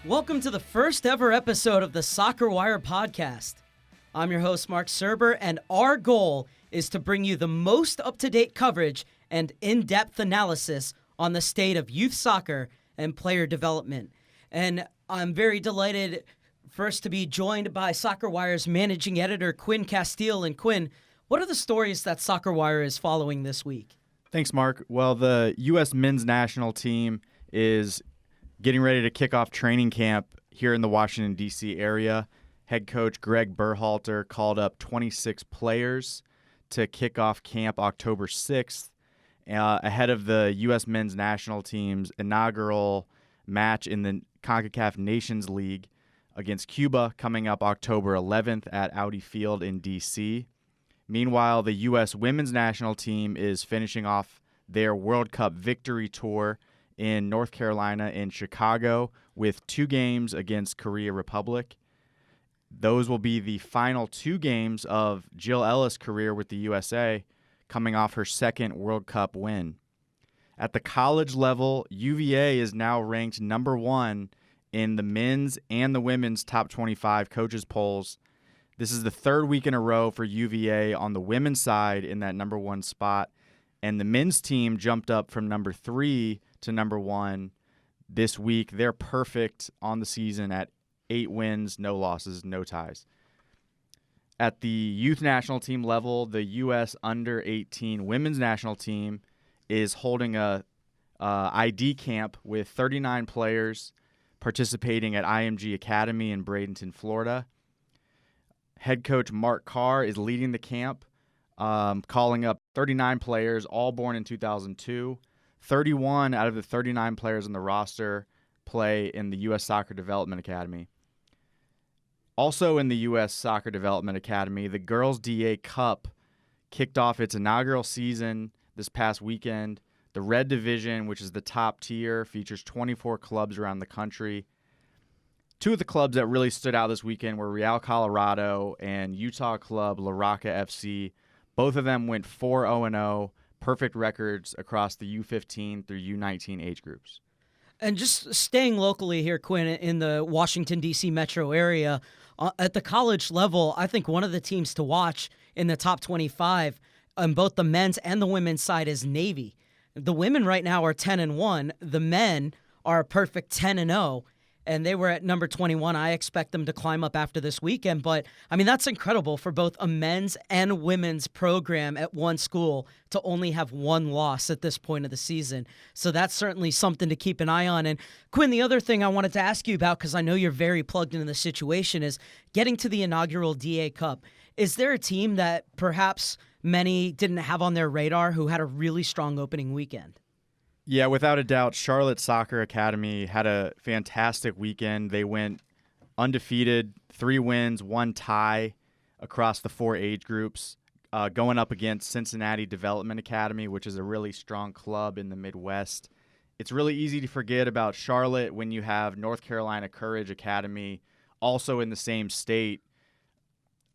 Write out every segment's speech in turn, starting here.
Welcome to the first ever episode of the SoccerWire Podcast. I'm your host, Mark Serber, and our goal is to bring you the most up-to-date coverage and in-depth analysis on the state of youth soccer and player development. And I'm very delighted first to be joined by SoccerWire's managing editor, Quinn Castile. And Quinn, what are the stories that SoccerWire is following this week? Thanks, Mark. Well, the U.S. men's national team is getting ready to kick off training camp here in the Washington, D.C. area. Head coach Greg Berhalter called up 26 players to kick off camp October 6th ahead of the U.S. men's national team's inaugural match in the CONCACAF Nations League against Cuba coming up October 11th at Audi Field in D.C. Meanwhile, the U.S. women's national team is finishing off their World Cup victory tour in North Carolina and Chicago with 2 games against Korea Republic. Those will be the final 2 games of Jill Ellis' career with the USA, coming off her second World Cup win. At the college level, UVA is now ranked number 1 in the men's and the women's top 25 coaches polls. This is the 3rd week in a row for UVA on the women's side in that number 1 spot, and the men's team jumped up from number 3 to number 1 this week. They're perfect on the season at 8 wins, no losses, no ties. At the youth national team level, the U.S. under-18 women's national team is holding a ID camp with 39 players participating at IMG Academy in Bradenton, Florida. Head coach Mark Carr is leading the camp, calling up 39 players, all born in 2002. 31 out of the 39 players on the roster play in the U.S. Soccer Development Academy. Also in the U.S. Soccer Development Academy, the Girls DA Cup kicked off its inaugural season this past weekend. The Red Division, which is the top tier, features 24 clubs around the country. 2 of the clubs that really stood out this weekend were Real Colorado and Utah club La Rocca FC. Both of them went 4-0-0, perfect records across the U15 through U19 age groups. And just staying locally here, Quinn, in the Washington, D.C. metro area, at the college level, I think one of the teams to watch in the top 25 on both the men's and the women's side is Navy. The women right now are 10-1. The men are a perfect 10-0. And they were at number 21. I expect them to climb up after this weekend. But, I mean, that's incredible for both a men's and women's program at one school to only have 1 loss at this point of the season. So that's certainly something to keep an eye on. And, Quinn, the other thing I wanted to ask you about, because I know you're very plugged into the situation, is getting to the inaugural DA Cup. Is there a team that perhaps many didn't have on their radar who had a really strong opening weekend? Yeah, without a doubt, Charlotte Soccer Academy had a fantastic weekend. They went undefeated, 3 wins, 1 tie across the 4 age groups, going up against Cincinnati Development Academy, which is a really strong club in the Midwest. It's really easy to forget about Charlotte when you have North Carolina Courage Academy also in the same state,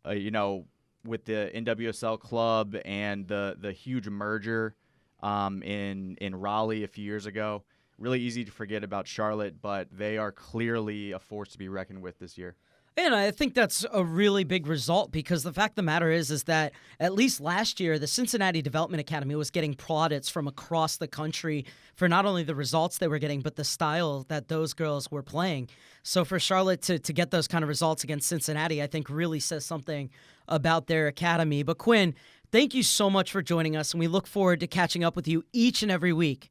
with the NWSL club and the huge merger in Raleigh a few years ago. Really easy to forget about Charlotte, but they are clearly a force to be reckoned with this year. And I think that's a really big result, because the fact of the matter is that at least last year, the Cincinnati Development Academy was getting plaudits from across the country for not only the results they were getting, but the style that those girls were playing. So for Charlotte to get those kind of results against Cincinnati, I think really says something about their academy. But Quinn, thank you so much for joining us, and we look forward to catching up with you each and every week.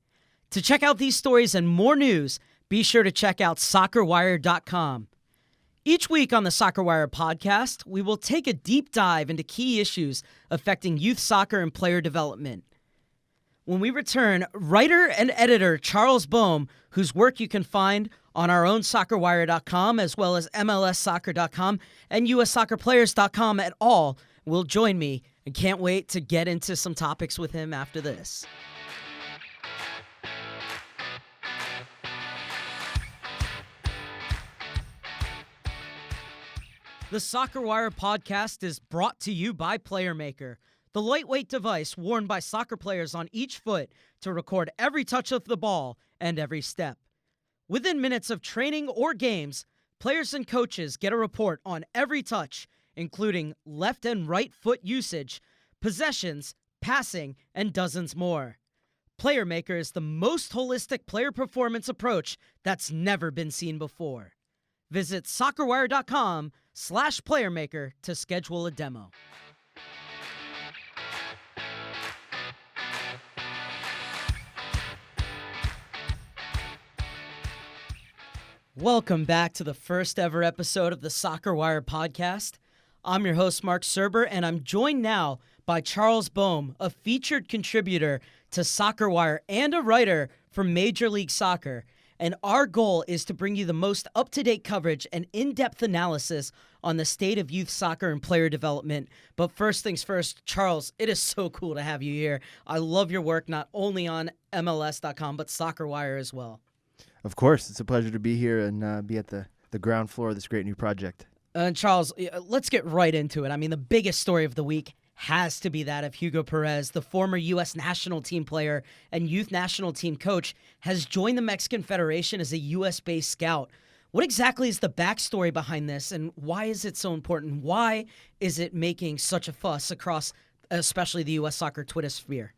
To check out these stories and more news, be sure to check out SoccerWire.com. Each week on the SoccerWire podcast, we will take a deep dive into key issues affecting youth soccer and player development. When we return, writer and editor Charles Boehm, whose work you can find on our own SoccerWire.com as well as MLSsoccer.com and USSoccerPlayers.com et al., will join me, and can't wait to get into some topics with him after this. The SoccerWire podcast is brought to you by PlayerMaker, the lightweight device worn by soccer players on each foot to record every touch of the ball and every step. Within minutes of training or games, players and coaches get a report on every touch, including left and right foot usage, possessions, passing, and dozens more. PlayerMaker is the most holistic player performance approach that's never been seen before. Visit SoccerWire.com/PlayerMaker to schedule a demo. Welcome back to the first ever episode of the SoccerWire Podcast. I'm your host, Mark Serber, and I'm joined now by Charles Boehm, a featured contributor to SoccerWire and a writer for Major League Soccer. And our goal is to bring you the most up-to-date coverage and in-depth analysis on the state of youth soccer and player development. But first things first, Charles, it is so cool to have you here. I love your work not only on MLS.com, but SoccerWire as well. Of course. It's a pleasure to be here and be at the ground floor of this great new project. Charles, let's get right into it. I mean, the biggest story of the week has to be that of Hugo Perez, the former U.S. national team player and youth national team coach, has joined the Mexican Federation as a U.S.-based scout. What exactly is the backstory behind this, and why is it so important? Why is it making such a fuss across especially the U.S. soccer Twitter sphere?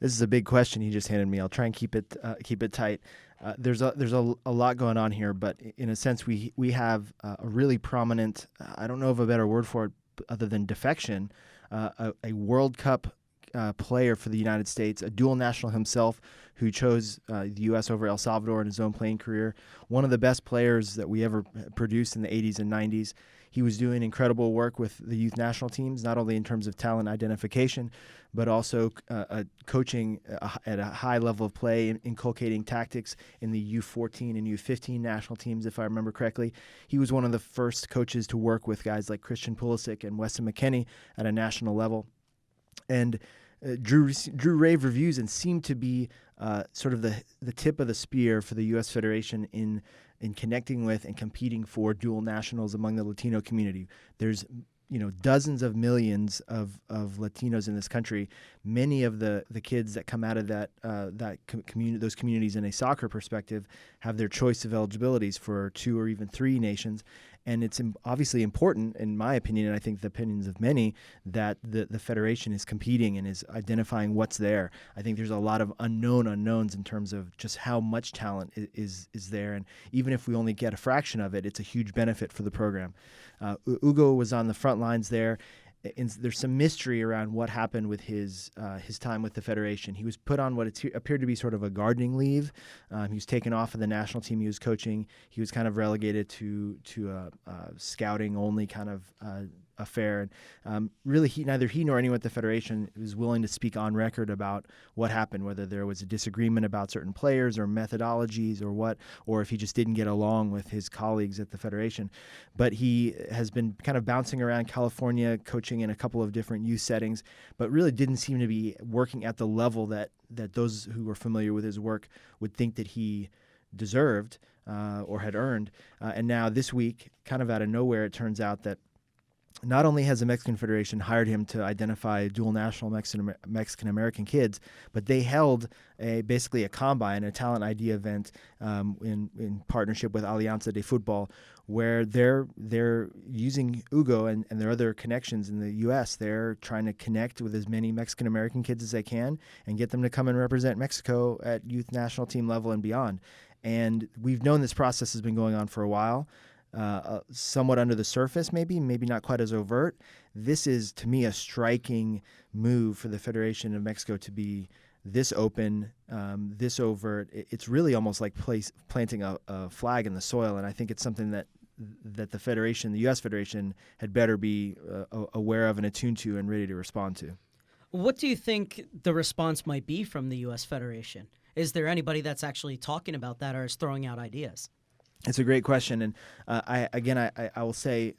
This is a big question he just handed me. I'll try and keep it tight. There's a lot going on here, but in a sense, we have a really prominent, I don't know of a better word for it other than defection, a World Cup player for the United States, a dual national himself who chose the U.S. over El Salvador in his own playing career, one of the best players that we ever produced in the 80s and 90s. He was doing incredible work with the youth national teams, not only in terms of talent identification, but also coaching at a high level of play, inculcating tactics in the U14 and U15 national teams, if I remember correctly. He was one of the first coaches to work with guys like Christian Pulisic and Weston McKennie at a national level. And drew rave reviews and seemed to be sort of the tip of the spear for the U.S. Federation in connecting with and competing for dual nationals among the Latino community. There's dozens of millions of Latinos in this country. Many of the kids that come out of those communities in a soccer perspective have their choice of eligibilities for 2 or even 3 nations. And it's obviously important, in my opinion, and I think the opinions of many, that the Federation is competing and is identifying what's there. I think there's a lot of unknowns in terms of just how much talent is there. And even if we only get a fraction of it, it's a huge benefit for the program. Hugo was on the front lines there. And there's some mystery around what happened with his time with the Federation. He was put on what appeared to be sort of a gardening leave. He was taken off of the national team he was coaching. He was kind of relegated to a scouting only kind of affair. And really, neither he nor anyone at the Federation was willing to speak on record about what happened, whether there was a disagreement about certain players or methodologies or if he just didn't get along with his colleagues at the Federation. But he has been kind of bouncing around California, coaching in a couple of different youth settings, but really didn't seem to be working at the level that those who were familiar with his work would think that he deserved or had earned. And now this week, kind of out of nowhere, it turns out that not only has the Mexican Federation hired him to identify dual national Mexican-American kids, but they held basically a combine, a talent ID event in partnership with Alianza de Football, where they're using Hugo and their other connections in the U.S. They're trying to connect with as many Mexican-American kids as they can and get them to come and represent Mexico at youth national team level and beyond. And we've known this process has been going on for a while. Somewhat under the surface, maybe not quite as overt. This is, to me, a striking move for the Federation of Mexico to be this open, this overt. It's really almost like planting a flag in the soil, and I think it's something that the Federation, the U.S. Federation, had better be aware of and attuned to and ready to respond to. What do you think the response might be from the U.S. Federation? Is there anybody that's actually talking about that or is throwing out ideas? It's a great question, and I will say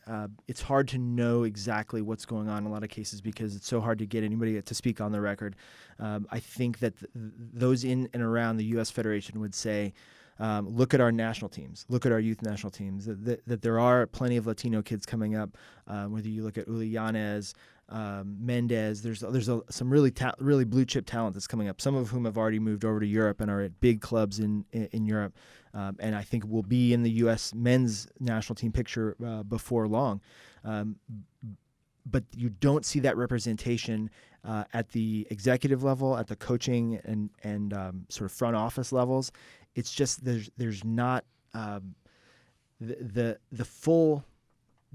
it's hard to know exactly what's going on in a lot of cases because it's so hard to get anybody to speak on the record. I think that those in and around the U.S. Federation would say, look at our national teams, look at our youth national teams, that there are plenty of Latino kids coming up, whether you look at Uli Yanez, Mendez. There's some really blue chip talent that's coming up. Some of whom have already moved over to Europe and are at big clubs in Europe, and I think will be in the U.S. men's national team picture before long. But you don't see that representation at the executive level, at the coaching and sort of front office levels. It's just there's not the full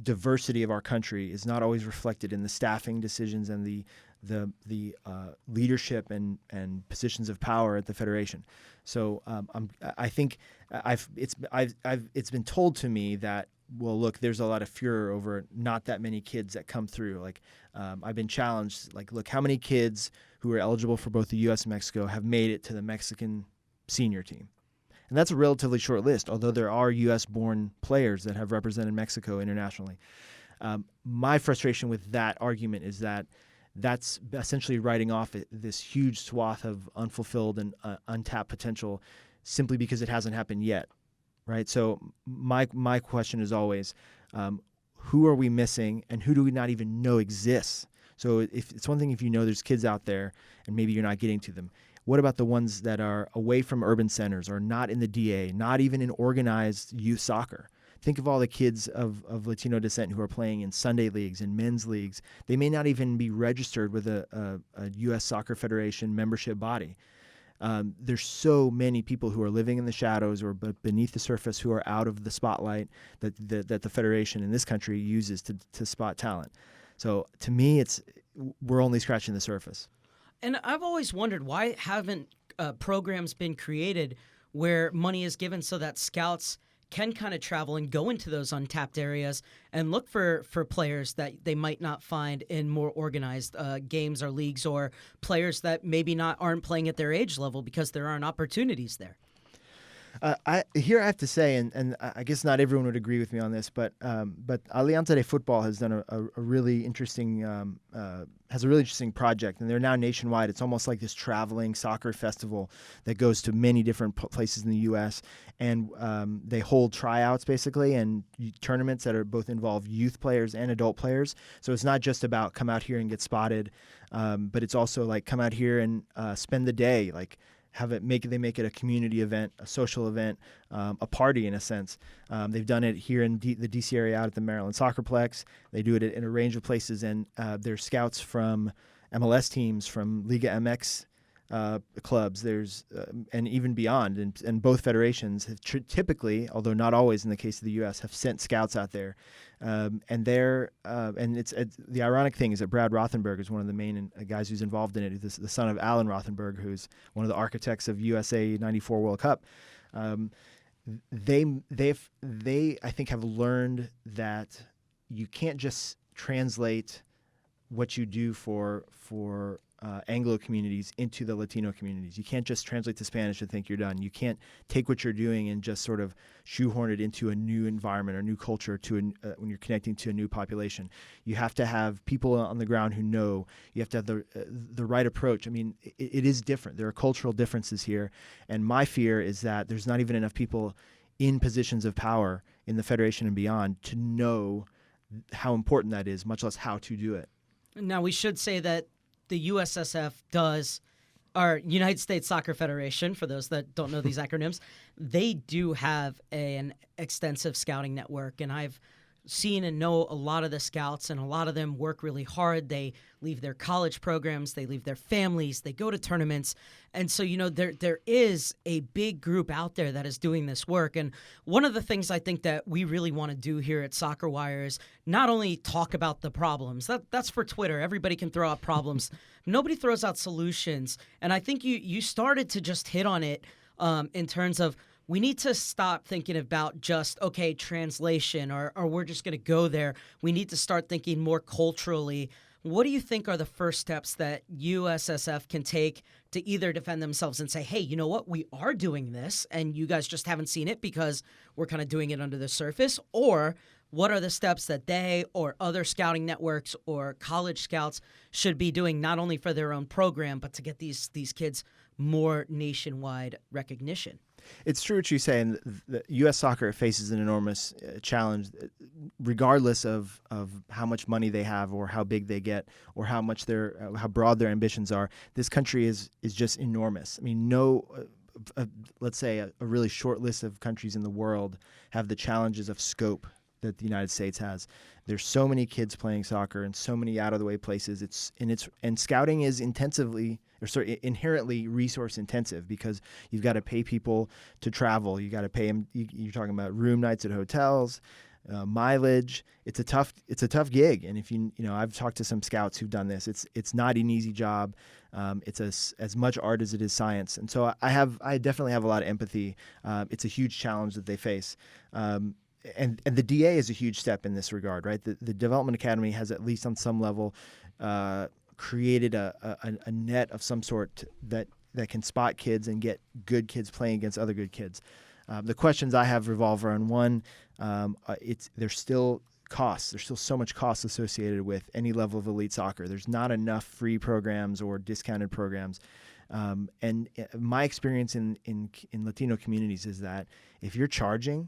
diversity of our country is not always reflected in the staffing decisions and the leadership and positions of power at the federation. So I think it's been told to me that, well, look, there's a lot of furor over not that many kids that come through. Like I've been challenged. Like, look, how many kids who are eligible for both the U.S. and Mexico have made it to the Mexican senior team? And that's a relatively short list, although there are U.S.-born players that have represented Mexico internationally. My frustration with that argument is that that's essentially writing off this huge swath of unfulfilled and untapped potential simply because it hasn't happened yet, right? So my question is always, who are we missing and who do we not even know exists? So if it's one thing if you know there's kids out there and maybe you're not getting to them. What about the ones that are away from urban centers or not in the DA, not even in organized youth soccer? Think of all the kids of Latino descent who are playing in Sunday leagues and men's leagues. They may not even be registered with a U.S. Soccer Federation membership body. There's so many people who are living in the shadows or beneath the surface who are out of the spotlight that the Federation in this country uses to spot talent. So to me, we're only scratching the surface. And I've always wondered, why haven't programs been created where money is given so that scouts can kind of travel and go into those untapped areas and look for players that they might not find in more organized games or leagues, or players that maybe aren't playing at their age level because there aren't opportunities there? I have to say, and I guess not everyone would agree with me on this, but Alianza de Football has done a really interesting project, and they're now nationwide. It's almost like this traveling soccer festival that goes to many different places in the U.S. and they hold tryouts basically and tournaments that are both involve youth players and adult players. So it's not just about come out here and get spotted, but it's also like come out here and spend the day, like. They make it a community event, a social event, a party in a sense. They've done it here in the DC area out at the Maryland Soccerplex. They do it in a range of places, and there's scouts from MLS teams, from Liga MX clubs. There's and even beyond, and both federations have typically, although not always in the case of the U.S., have sent scouts out there. And it's the ironic thing is that Brad Rothenberg is one of the main guys who's involved in it. He's the son of Alan Rothenberg, who's one of the architects of USA '94 World Cup. They I think have learned that you can't just translate what you do for Anglo communities into the Latino communities. You can't just translate to Spanish and think you're done. You can't take what you're doing and just sort of shoehorn it into a new environment or new culture when you're connecting to a new population. You have to have people on the ground who know. You have to have the right approach. I mean, it is different. There are cultural differences here, and my fear is that there's not even enough people in positions of power in the Federation and beyond to know how important that is, much less how to do it. Now, we should say that the USSF our United States Soccer Federation, for those that don't know these acronyms, they do have an extensive scouting network, and I've seen and know a lot of the scouts, and a lot of them work really hard. They leave their college programs, they leave their families, they go to tournaments. And so, there is a big group out there that is doing this work. And one of the things I think that we really want to do here at SoccerWire is not only talk about the problems. That's for Twitter. Everybody can throw out problems. Nobody throws out solutions. And I think you started to just hit on it in terms of we need to stop thinking about just, okay, translation, or we're just going to go there. We need to start thinking more culturally. What do you think are the first steps that USSF can take to either defend themselves and say, hey, you know what, we are doing this, and you guys just haven't seen it because we're kind of doing it under the surface? Or what are the steps that they or other scouting networks or college scouts should be doing, not only for their own program, but to get these kids more nationwide recognition? It's true what you say, and the U.S. soccer faces an enormous challenge, regardless of how much money they have, or how big they get, or how much how broad their ambitions are. This country is just enormous. I mean, let's say a really short list of countries in the world have the challenges of scope that the United States has. There's so many kids playing soccer in so many out of the way places. And scouting is inherently resource intensive, because you've got to pay people to travel. You got to pay them. You're talking about room nights at hotels, mileage. It's a tough gig. And if I've talked to some scouts who've done this. It's not an easy job. It's as much art as it is science. And so I definitely have a lot of empathy. It's a huge challenge that they face. And the DA is a huge step in this regard, right? The Development Academy has, at least on some level, created a net of some sort that can spot kids and get good kids playing against other good kids. The questions I have revolve around one. There's still costs. There's still so much cost associated with any level of elite soccer. There's not enough free programs or discounted programs. And my experience in Latino communities is that if you're charging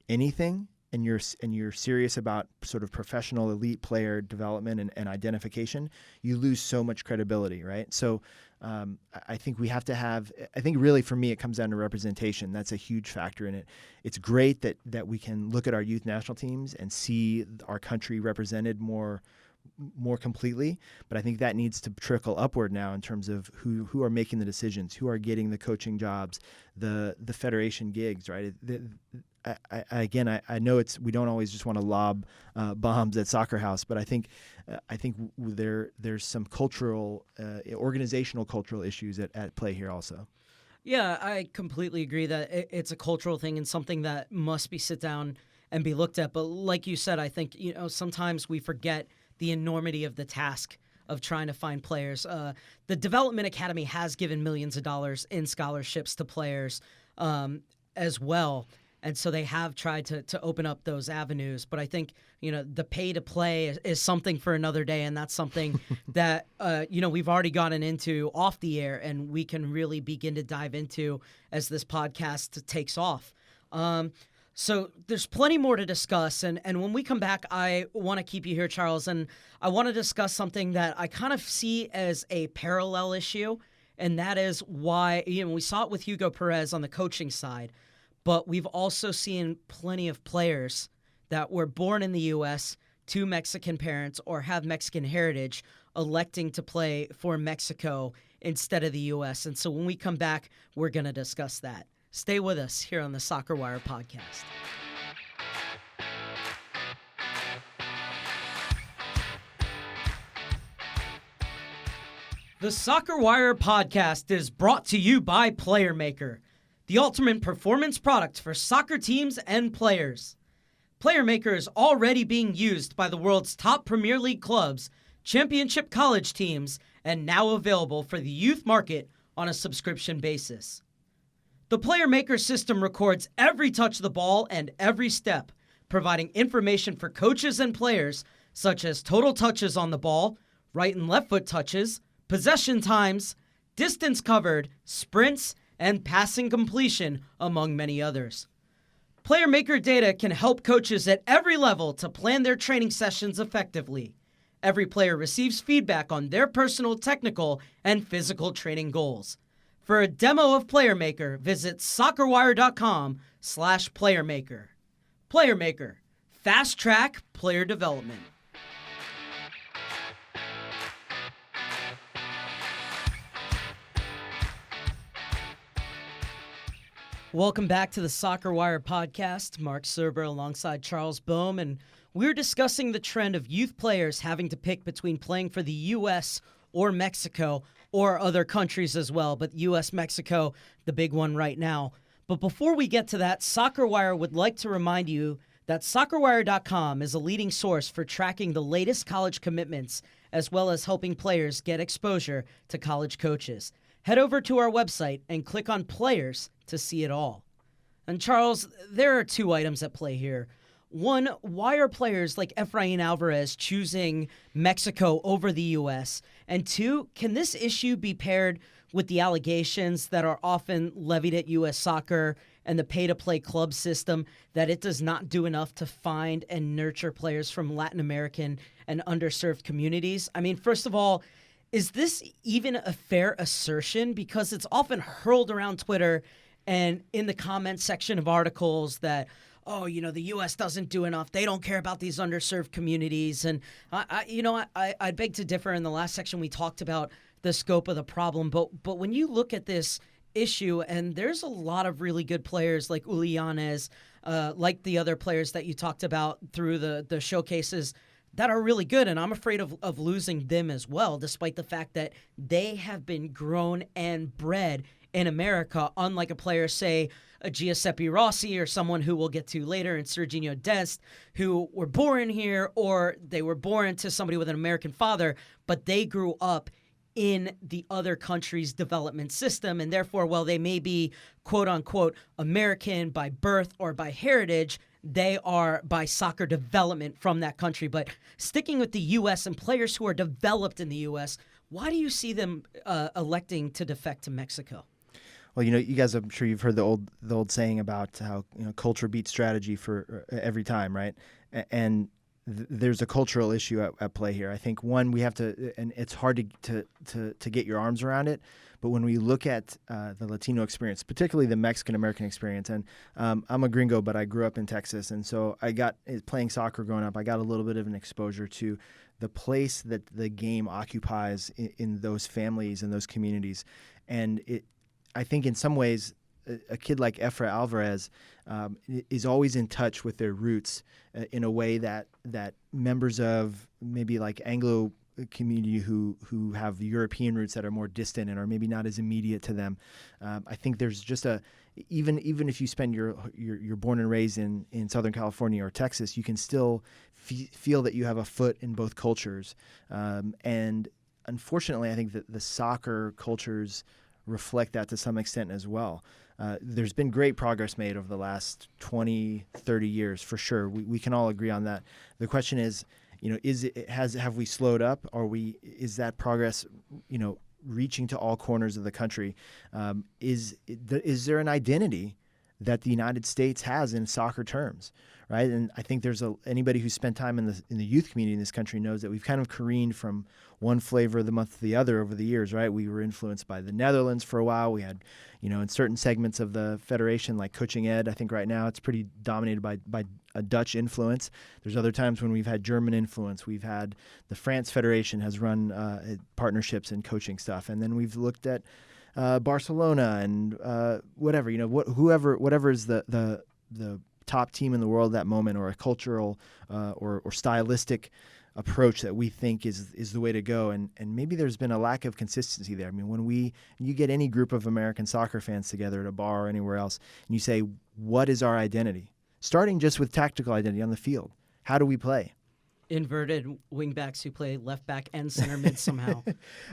anything and you're serious about sort of professional elite player development and identification, you lose so much credibility, right? So I think we have to have, I think really for me it comes down to representation. That's a huge factor in it. It's great that we can look at our youth national teams and see our country represented more completely, but I think that needs to trickle upward now in terms of who are making the decisions, who are getting the coaching jobs, the federation gigs, right? I know we don't always just want to lob bombs at Soccer House, but I think there's some cultural, organizational cultural issues at play here also. Yeah, I completely agree that it's a cultural thing and something that must be sit down and be looked at. But like you said, I think sometimes we forget the enormity of the task of trying to find players. The Development Academy has given millions of dollars in scholarships to players as well. And so they have tried to open up those avenues. But I think, the pay to play is something for another day. And that's something that, we've already gotten into off the air and we can really begin to dive into as this podcast takes off. So there's plenty more to discuss. And when we come back, I want to keep you here, Charles. And I want to discuss something that I kind of see as a parallel issue. And that is why, we saw it with Hugo Perez on the coaching side. But we've also seen plenty of players that were born in the U.S. to Mexican parents or have Mexican heritage electing to play for Mexico instead of the U.S. And so when we come back, we're going to discuss that. Stay with us here on the SoccerWire Podcast. The SoccerWire Podcast is brought to you by PlayerMaker, the ultimate performance product for soccer teams and players. PlayerMaker is already being used by the world's top Premier League clubs, championship college teams, and now available for the youth market on a subscription basis. The PlayerMaker system records every touch of the ball and every step, providing information for coaches and players such as total touches on the ball, right and left foot touches, possession times, distance covered, sprints, and passing completion, among many others. PlayerMaker data can help coaches at every level to plan their training sessions effectively. Every player receives feedback on their personal technical and physical training goals. For a demo of PlayerMaker, visit SoccerWire.com/PlayerMaker. PlayerMaker, fast track player development. Welcome back to the SoccerWire Podcast. Mark Serber alongside Charles Boehm, and we're discussing the trend of youth players having to pick between playing for the U.S. or Mexico, or other countries as well, but U.S., Mexico, the big one right now. But before we get to that, SoccerWire would like to remind you that SoccerWire.com is a leading source for tracking the latest college commitments, as well as helping players get exposure to college coaches. Head over to our website and click on Players to see it all. And Charles, there are two items at play here. One, why are players like Efrain Alvarez choosing Mexico over the U.S.? And two, can this issue be paired with the allegations that are often levied at U.S. soccer and the pay-to-play club system, that it does not do enough to find and nurture players from Latin American and underserved communities. I mean, first of all, is this even a fair assertion? Because it's often hurled around Twitter and in the comment section of articles that, oh, the U.S. doesn't do enough. They don't care about these underserved communities. And, I beg to differ. In the last section, we talked about the scope of the problem. But when you look at this issue, and there's a lot of really good players like Uli Yanez, like the other players that you talked about through the showcases that are really good, and I'm afraid of losing them as well, despite the fact that they have been grown and bred in America, unlike a player, say, a Giuseppe Rossi or someone who we'll get to later, and Serginho Dest, who were born here, or they were born to somebody with an American father, but they grew up in the other country's development system, and therefore, while they may be quote-unquote American by birth or by heritage, they are by soccer development from that country. But sticking with the U.S. and players who are developed in the U.S., why do you see them electing to defect to Mexico? Well, you guys, I'm sure you've heard the old saying about how culture beats strategy for every time, right? And there's a cultural issue at play here. I think one, we have to, and it's hard to get your arms around it. But when we look at the Latino experience, particularly the Mexican-American experience, and I'm a gringo, but I grew up in Texas, and so I got, playing soccer growing up, I got a little bit of an exposure to the place that the game occupies in those families and those communities. And I think in some ways, a kid like Efra Alvarez is always in touch with their roots in a way that members of maybe like Anglo community who have European roots that are more distant and are maybe not as immediate to them. I think there's just even if you spend you're born and raised in Southern California or Texas, you can still feel that you have a foot in both cultures. And unfortunately, I think that the soccer cultures reflect that to some extent as well. There's been great progress made over the last 20, 30 years, for sure. We can all agree on that. The question is, have we slowed up? Is that progress, reaching to all corners of the country? Is there an identity that the United States has in soccer terms, right? And I think anybody who's spent time in the youth community in this country knows that we've kind of careened from one flavor of the month to the other over the years, right? We were influenced by the Netherlands for a while. We had, in certain segments of the federation, like coaching ed, I think right now it's pretty dominated by a Dutch influence. There's other times when we've had German influence. We've had the France Federation has run partnerships and coaching stuff. And then we've looked at Barcelona and whatever, whatever is the top team in the world at that moment, or a cultural or stylistic approach that we think is the way to go. And maybe there's been a lack of consistency there. I mean, when you get any group of American soccer fans together at a bar or anywhere else, and you say, what is our identity? Starting just with tactical identity on the field. How do we play? Inverted wingbacks who play left back and center mid somehow.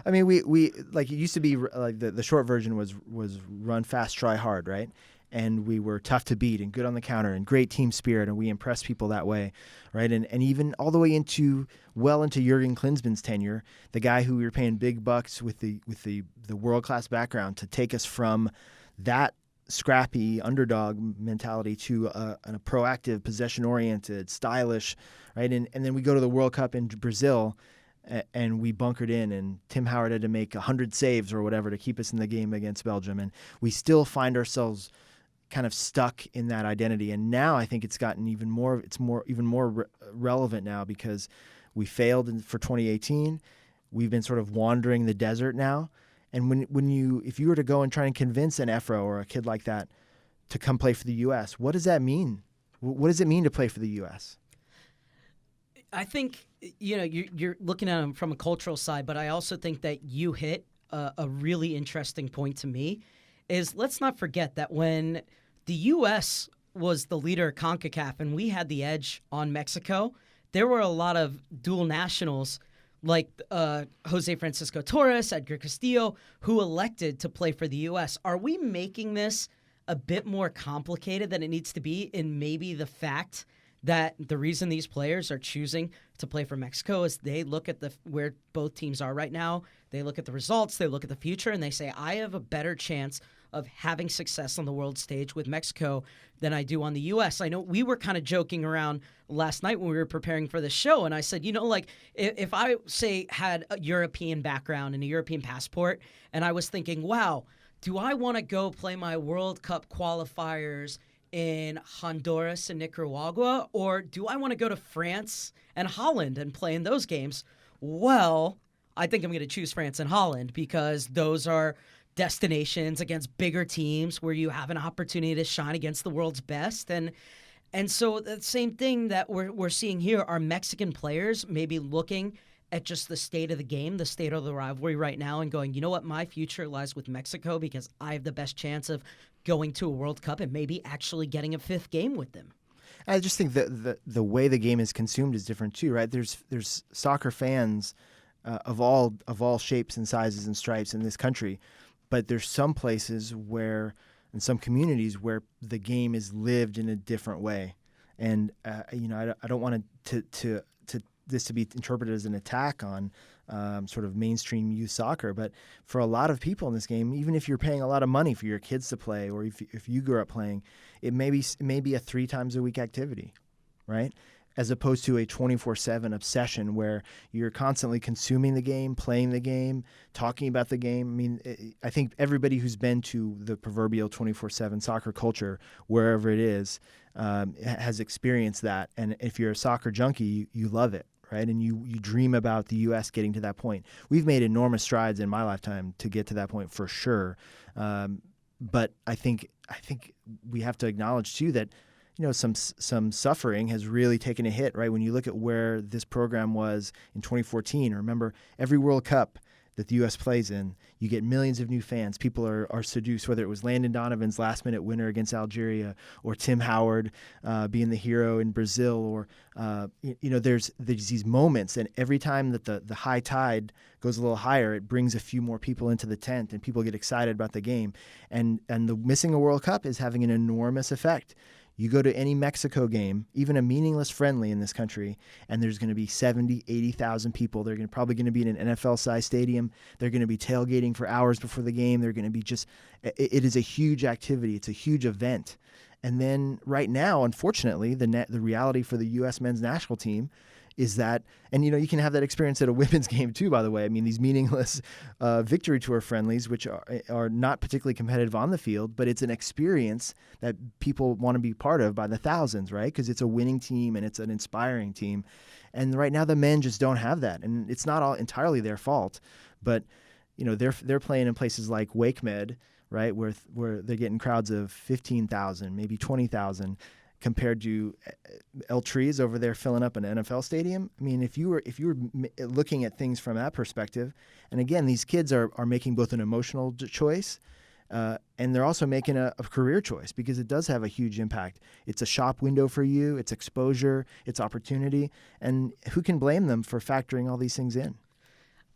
I mean, we like, it used to be like the short version was run fast, try hard, right? And we were tough to beat and good on the counter and great team spirit, and we impressed people that way, right? And even all the way into Jurgen Klinsmann's tenure, the guy who we were paying big bucks with the world class background to take us from that scrappy underdog mentality to a proactive, possession-oriented, stylish, right? And then we go to the World Cup in Brazil, and we bunkered in, and Tim Howard had to make 100 saves or whatever to keep us in the game against Belgium. And we still find ourselves kind of stuck in that identity. And now I think it's gotten even more relevant now, because we failed for 2018. We've been sort of wandering the desert now. And if you were to go and try and convince an Efro or a kid like that to come play for the U.S., what does that mean? What does it mean to play for the U.S.? I think, you're looking at them from a cultural side, but I also think that you hit a really interesting point to me, is let's not forget that when the U.S. was the leader of CONCACAF and we had the edge on Mexico, there were a lot of dual nationals like Jose Francisco Torres, Edgar Castillo, who elected to play for the U.S. Are we making this a bit more complicated than it needs to be in maybe the fact that the reason these players are choosing to play for Mexico is they look at where both teams are right now. They look at the results, they look at the future, and they say, I have a better chance of having success on the world stage with Mexico than I do on the U.S. I know we were kind of joking around last night when we were preparing for the show, and I said, if I, say, had a European background and a European passport, and I was thinking, wow, do I want to go play my World Cup qualifiers in Honduras and Nicaragua, or do I want to go to France and Holland and play in those games? Well, I think I'm going to choose France and Holland because those are destinations against bigger teams where you have an opportunity to shine against the world's best. And so the same thing that we're seeing here are Mexican players maybe looking at just the state of the game, the state of the rivalry right now, and going, you know what, my future lies with Mexico because I have the best chance of going to a World Cup and maybe actually getting a fifth game with them. I just think that the way the game is consumed is different too, right? There's soccer fans of all shapes and sizes and stripes in this country, but there's some places where, in some communities, where the game is lived in a different way, and I don't want to this to be interpreted as an attack on sort of mainstream youth soccer, but for a lot of people in this game, even if you're paying a lot of money for your kids to play, or if you grew up playing, it may be a 3 times a week activity, right? As opposed to a 24/7 obsession where you're constantly consuming the game, playing the game, talking about the game. I mean, I think everybody who's been to the proverbial 24/7 soccer culture, wherever it is, has experienced that. And if you're a soccer junkie, you love it, right? And you dream about the U.S. getting to that point. We've made enormous strides in my lifetime to get to that point for sure. But I think we have to acknowledge too that some suffering has really taken a hit, right? When you look at where this program was in 2014, remember every World Cup that the U.S. plays in, you get millions of new fans. People are seduced, whether it was Landon Donovan's last-minute winner against Algeria, or Tim Howard being the hero in Brazil, or there's these moments, and every time that the high tide goes a little higher, it brings a few more people into the tent, and people get excited about the game. And the missing a World Cup is having an enormous effect. You go to any Mexico game, even a meaningless friendly in this country, and there's going to be 70, 80,000 people. They're probably going to be in an NFL-sized stadium. They're going to be tailgating for hours before the game. They're going to be it is a huge activity. It's a huge event. And then right now, unfortunately, the reality for the U.S. men's national team is that, and you can have that experience at a women's game too, by the way. I mean, these meaningless victory tour friendlies, which are not particularly competitive on the field, but it's an experience that people want to be part of by the thousands, right? Because it's a winning team and it's an inspiring team. And right now the men just don't have that. And it's not all entirely their fault, but they're playing in places like Wake Med, right, where they're getting crowds of 15,000, maybe 20,000. Compared to El Trees over there filling up an NFL stadium. I mean, if you were looking at things from that perspective, and again, these kids are making both an emotional choice and they're also making a career choice, because it does have a huge impact. It's a shop window for you, it's exposure, it's opportunity, and who can blame them for factoring all these things in?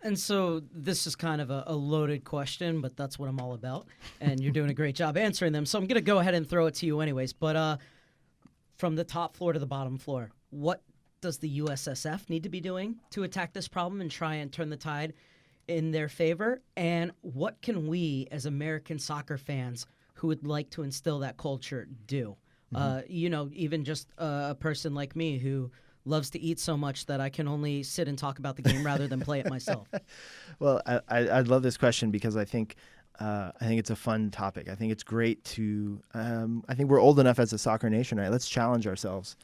And so this is kind of a loaded question, but that's what I'm all about, and you're doing a great job answering them. So I'm going to go ahead and throw it to you anyways, but from the top floor to the bottom floor, what does the USSF need to be doing to attack this problem and try and turn the tide in their favor? And what can we, as American soccer fans who would like to instill that culture, do? Mm-hmm. Even just a person like me who loves to eat so much that I can only sit and talk about the game rather than play it myself. Well, I love this question because I think it's a fun topic. I think it's great to. I think we're old enough as a soccer nation, right? Let's challenge ourselves,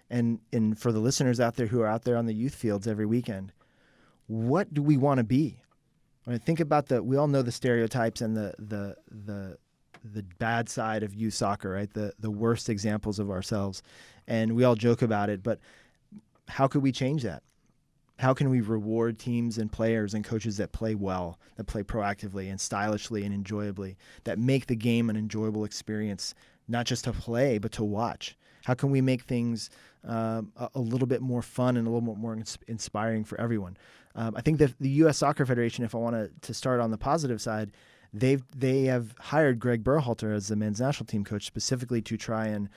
and for the listeners out there who are out there on the youth fields every weekend, what do we want to be? I mean, think about we all know the stereotypes and the bad side of youth soccer, right? The worst examples of ourselves, and we all joke about it. But how could we change that? How can we reward teams and players and coaches that play well, that play proactively and stylishly and enjoyably, that make the game an enjoyable experience, not just to play, but to watch? How can we make things a little bit more fun and a little bit more inspiring for everyone? I think that the U.S. Soccer Federation, if I want to start on the positive side, they have hired Greg Berhalter as the men's national team coach specifically to try and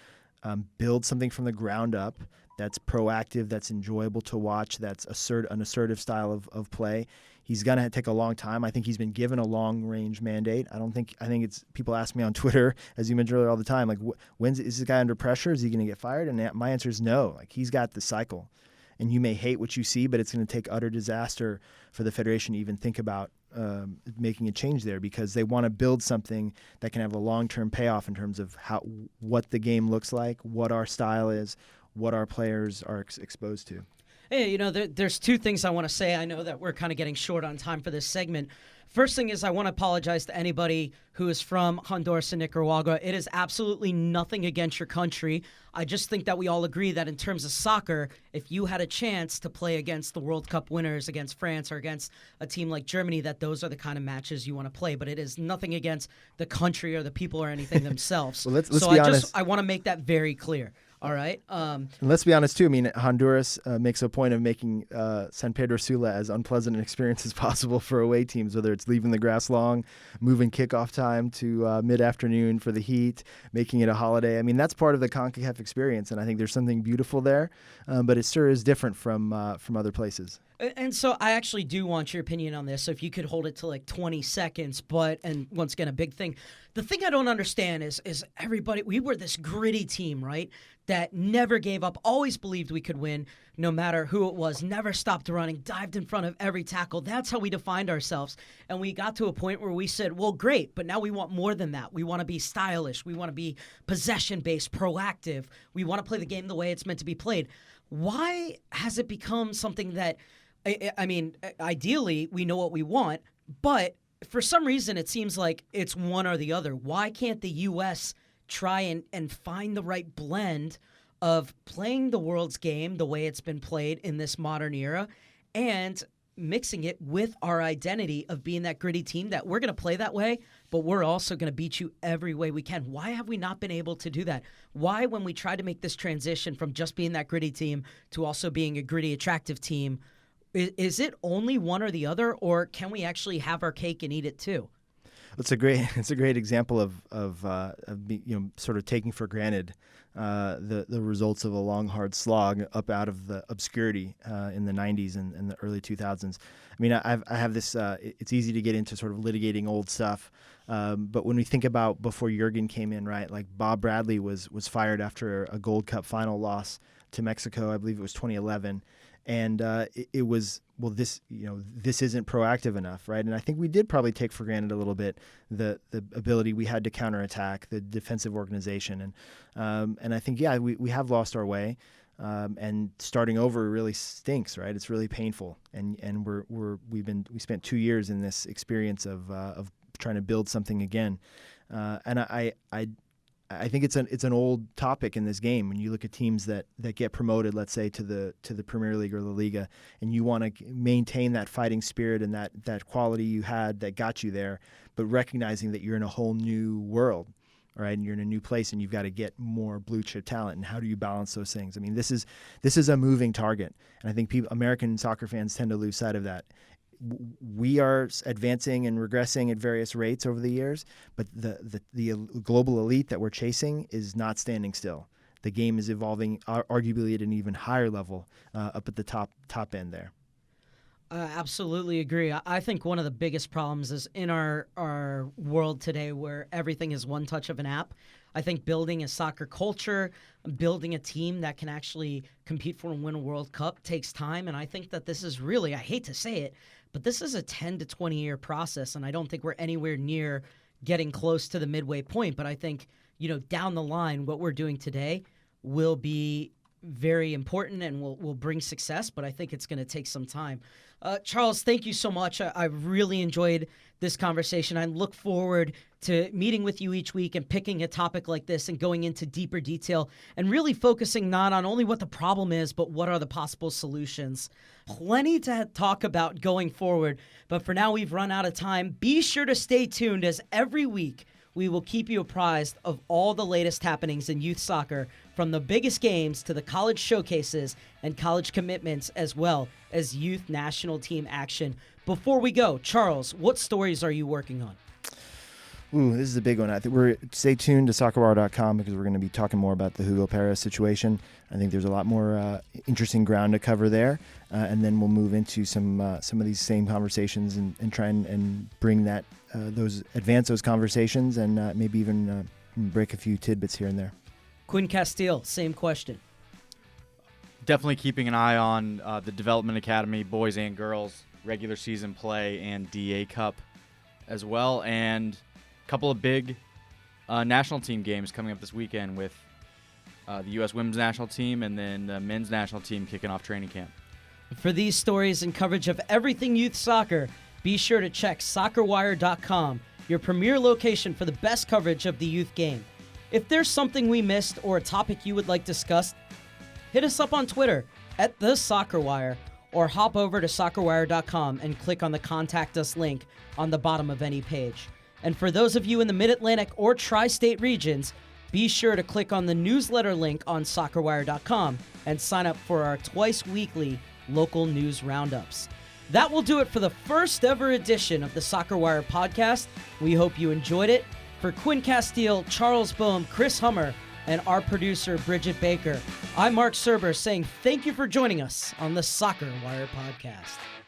build something from the ground up that's proactive, that's enjoyable to watch, that's an assertive style of play. He's going to take a long time. I think he's been given a long-range mandate. I think it's people ask me on Twitter, as you mentioned earlier, all the time, like, is this guy under pressure? Is he going to get fired? And my answer is no. Like, he's got the cycle. And you may hate what you see, but it's going to take utter disaster for the Federation to even think about making a change there, because they want to build something that can have a long-term payoff in terms of what the game looks like, what our style is, what our players are exposed to. Hey, there's two things I want to say. I know that we're kind of getting short on time for this segment. First thing is I want to apologize to anybody who is from Honduras and Nicaragua. It is absolutely nothing against your country. I just think that we all agree that in terms of soccer, if you had a chance to play against the World Cup winners, against France or against a team like Germany, that those are the kind of matches you want to play. But it is nothing against the country or the people or anything themselves. Well, let's be honest. I want to make that very clear. All right. And let's be honest, too. I mean, Honduras makes a point of making San Pedro Sula as unpleasant an experience as possible for away teams, whether it's leaving the grass long, moving kickoff time to mid-afternoon for the heat, making it a holiday. I mean, that's part of the CONCACAF experience, and I think there's something beautiful there, but it sure is different from other places. And so I actually do want your opinion on this. So if you could hold it to like 20 seconds, and once again, a big thing. The thing I don't understand is everybody, we were this gritty team, right? That never gave up, always believed we could win, no matter who it was, never stopped running, dived in front of every tackle. That's how we defined ourselves. And we got to a point where we said, well, great, but now we want more than that. We want to be stylish. We want to be possession-based, proactive. We want to play the game the way it's meant to be played. Why has it become something that, I mean, ideally, we know what we want, but for some reason, it seems like it's one or the other. Why can't the U.S. try and find the right blend of playing the world's game the way it's been played in this modern era and mixing it with our identity of being that gritty team that we're going to play that way, but we're also going to beat you every way we can? Why have we not been able to do that? Why, when we try to make this transition from just being that gritty team to also being a gritty, attractive team, is it only one or the other, or can we actually have our cake and eat it too? It's a great example of sort of taking for granted the results of a long, hard slog up out of the obscurity in the 90s and the early 2000s. I mean, I have this. It's easy to get into sort of litigating old stuff, but when we think about before Jurgen came in, right? Like Bob Bradley was fired after a Gold Cup final loss to Mexico. I believe it was 2011. And it was, well, this isn't proactive enough, right? And I think we did probably take for granted a little bit the ability we had to counterattack, the defensive organization, and I think we have lost our way, and starting over really stinks, right? It's really painful, and we spent 2 years in this experience of trying to build something again, and I think it's an old topic in this game. When you look at teams that get promoted, let's say to the Premier League or La Liga, and you want to maintain that fighting spirit and that quality you had that got you there, but recognizing that you're in a whole new world, right? And you're in a new place, and you've got to get more blue chip talent. And how do you balance those things? I mean, this is a moving target, and I think American soccer fans tend to lose sight of that. We are advancing and regressing at various rates over the years, but the global elite that we're chasing is not standing still. The game is evolving, arguably at an even higher level, up at the top end there. Absolutely agree. I think one of the biggest problems is in our world today where everything is one touch of an app. I think building a soccer culture, building a team that can actually compete for and win a World Cup takes time. And I think that this is really, I hate to say it, but this is a 10 to 20 year process. And I don't think we're anywhere near getting close to the midway point. But I think, down the line, what we're doing today will be very important and will bring success, but I think it's going to take some time. Charles, thank you so much. I really enjoyed this conversation. I look forward to meeting with you each week and picking a topic like this and going into deeper detail and really focusing not on only what the problem is, but what are the possible solutions. Plenty to talk about going forward, but for now we've run out of time. Be sure to stay tuned, as every week we will keep you apprised of all the latest happenings in youth soccer, from the biggest games to the college showcases and college commitments, as well as youth national team action. Before we go, Charles, what stories are you working on? Ooh, this is a big one. I think we're stay tuned to SoccerWire.com because we're going to be talking more about the Hugo Perez situation. I think there's a lot more interesting ground to cover there, and then we'll move into some of these same conversations and try and bring that advance those conversations and maybe even break a few tidbits here and there. Quinn Castile, same question. Definitely keeping an eye on the Development Academy, boys and girls, regular season play, and DA Cup as well, and a couple of big national team games coming up this weekend with the U.S. women's national team and then the men's national team kicking off training camp. For these stories and coverage of everything youth soccer, be sure to check SoccerWire.com, your premier location for the best coverage of the youth game. If there's something we missed or a topic you would like discussed, hit us up on Twitter @TheSoccerWire or hop over to SoccerWire.com and click on the Contact Us link on the bottom of any page. And for those of you in the Mid-Atlantic or Tri-State regions, be sure to click on the newsletter link on SoccerWire.com and sign up for our twice-weekly local news roundups. That will do it for the first ever edition of the SoccerWire podcast. We hope you enjoyed it. For Quinn Castile, Charles Boehm, Chris Hummer, and our producer, Bridget Baker, I'm Mark Serber saying thank you for joining us on the SoccerWire podcast.